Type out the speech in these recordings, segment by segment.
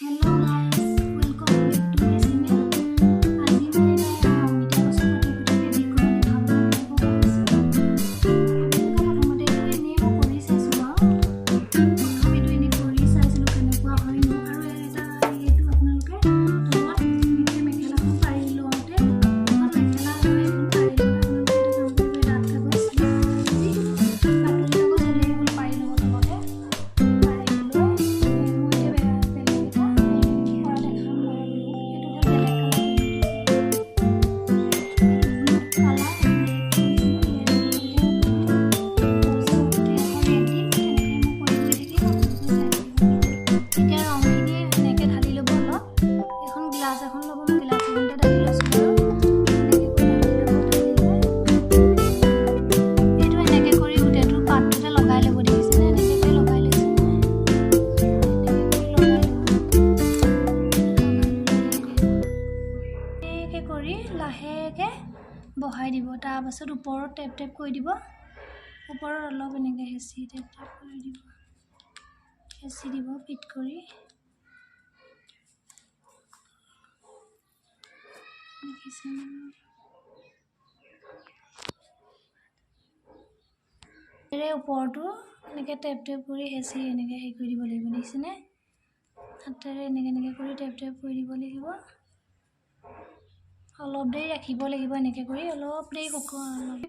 Hello guys, welcome back to my channel. আজি মানে অমিতা গছৰ গুটি গুটি বেবি কৰ্ণ খাব পাৰিছো। আপোনালোকে প্ৰথমতে এনেই মই কৰি চাইছোঁ আৰু প্ৰথমেতো এনেই কৰি চাইছিলোঁ কেনেকুৱা হয় আৰু এটা এইটো আপোনালোকে তলত এনেকৈ মেখেলাখন পাৰি লওঁতে মেখেলা হয় এখন পাৰি আপোনালোকে এটা কাম কৰিব ডাঠ কাগজ বাতৰি কাগজ এনেকৈ হ'ল পাৰি ল'ব তলতে লাহেকে বহাই দিব তাৰ পাছত ওপৰত টেপ টেপ কৰি দিব ওপৰত অলপ এনেকৈ হেঁচি টেপ টেপ কৰি দিব হেঁচি দিব ফিট কৰি ওপৰটো এনেকৈ টেপ টেপ কৰি হেঁচি এনেকৈ হেৰি কৰি দিব লাগিব দেখিছেনে হাতেৰে এনেকৈ কৰি টেপ টেপ কৰি দিব লাগিব অলপ দেৰি ৰাখিব লাগিব এনেকৈ কৰি অলপ দেৰি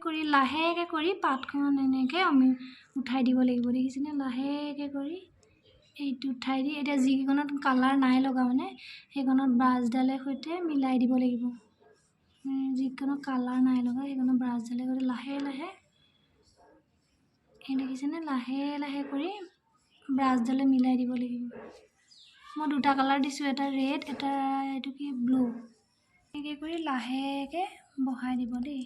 কৰি লাহেকৈ কৰি পাতখন এনেকৈ আমি উঠাই দিব লাগিব দেখিছেনে লাহেকৈ কৰি এইটো উঠাই দি এতিয়া যিকেইখনত কালাৰ নাই লগা মানে সেইখনত ব্ৰাছডালে সৈতে মিলাই দিব লাগিব যিকণত কালাৰ নাই লগা সেইখনত ব্ৰাছডালে সৈতে লাহে লাহে এই দেখিছেনে লাহে লাহে কৰি ব্ৰাছডালে মিলাই দিব লাগিব মই দুটা কালাৰ দিছোঁ এটা ৰেড এটা এইটো কি ব্লু এনেকৈ কৰি লাহেকৈ বহাই দিব দেই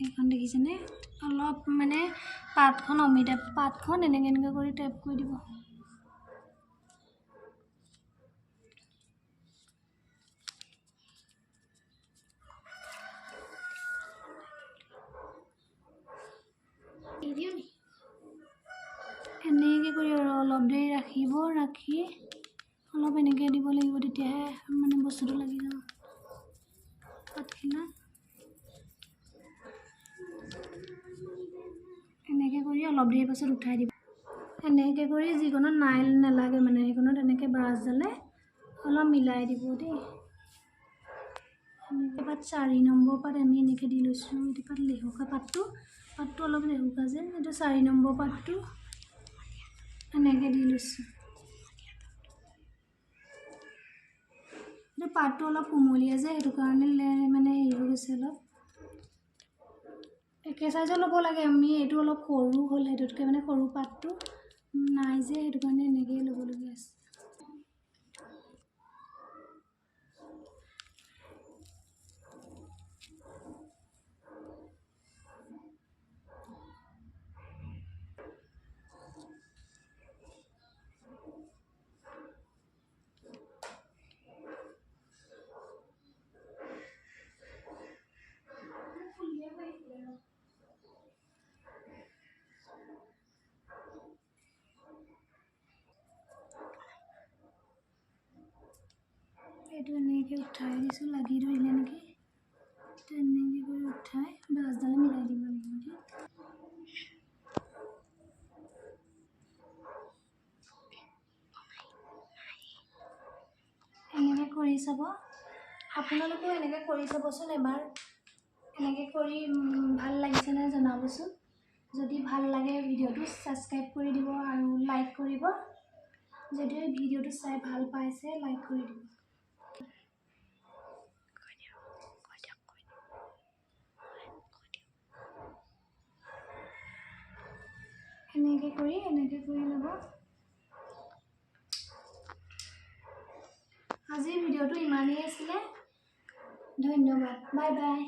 এইখন দেখিছেনে অলপ মানে পাতখন অমিতা পাতখন এনেকৈ কৰি টেপ কৰি দিব এনেকৈ কৰি অলপ দেৰি ৰাখিব ৰাখি অলপ এনেকৈ দিব লাগিব তেতিয়াহে মানে বস্তুটো লাগি যাব পাতখিলা এনেকৈ কৰি অলপ দেৰি পাছত উঠাই দিব এনেকৈ কৰি যিকণত নাইল নালাগে মানে সেইকণত এনেকৈ ব্ৰাছডালে অলপ মিলাই দিব দেই এনেকৈ পাত 4 নম্বৰ পাত আমি এনেকৈ দি লৈছোঁ এইটো পাত লেহুকা পাতটো অলপ লেহুকা যে এইটো 4 নম্বৰ পাতটো এনেকৈ দি লৈছোঁ এইটো পাতটো অলপ কোমলীয়া যে সেইটো কাৰণে মানে হেৰি হৈ গৈছে অলপ একে চাইজৰ ল'ব লাগে আমি এইটো অলপ সৰু হ'ল সেইটোতকৈ মানে সৰু পাতটো নাই যে সেইটো কাৰণে এনেকৈয়ে ল'বলগীয়া আছে এইটো এনেকৈ উঠাই দিছোঁ লাগি ধৰিলে নেকি এনেকৈ কৰি উঠাই ব্ৰাছডালে মিলাই দিব লাগিব এনেকৈ কৰি চাব আপোনালোকেও এনেকৈ কৰি চাবচোন এবাৰ এনেকৈ কৰি ভাল লাগিছেনে জনাবচোন যদি ভাল লাগে ভিডিঅ'টো ছাবস্ক্ৰাইব কৰি দিব আৰু লাইক কৰিব যদি ভিডিঅ'টো চাই ভাল পাইছে লাইক কৰি দিব এনেকৈ কৰি ল'ব আজিৰ ভিডিঅ'টো ইমানেই আছিলে ধন্যবাদ বাই বাই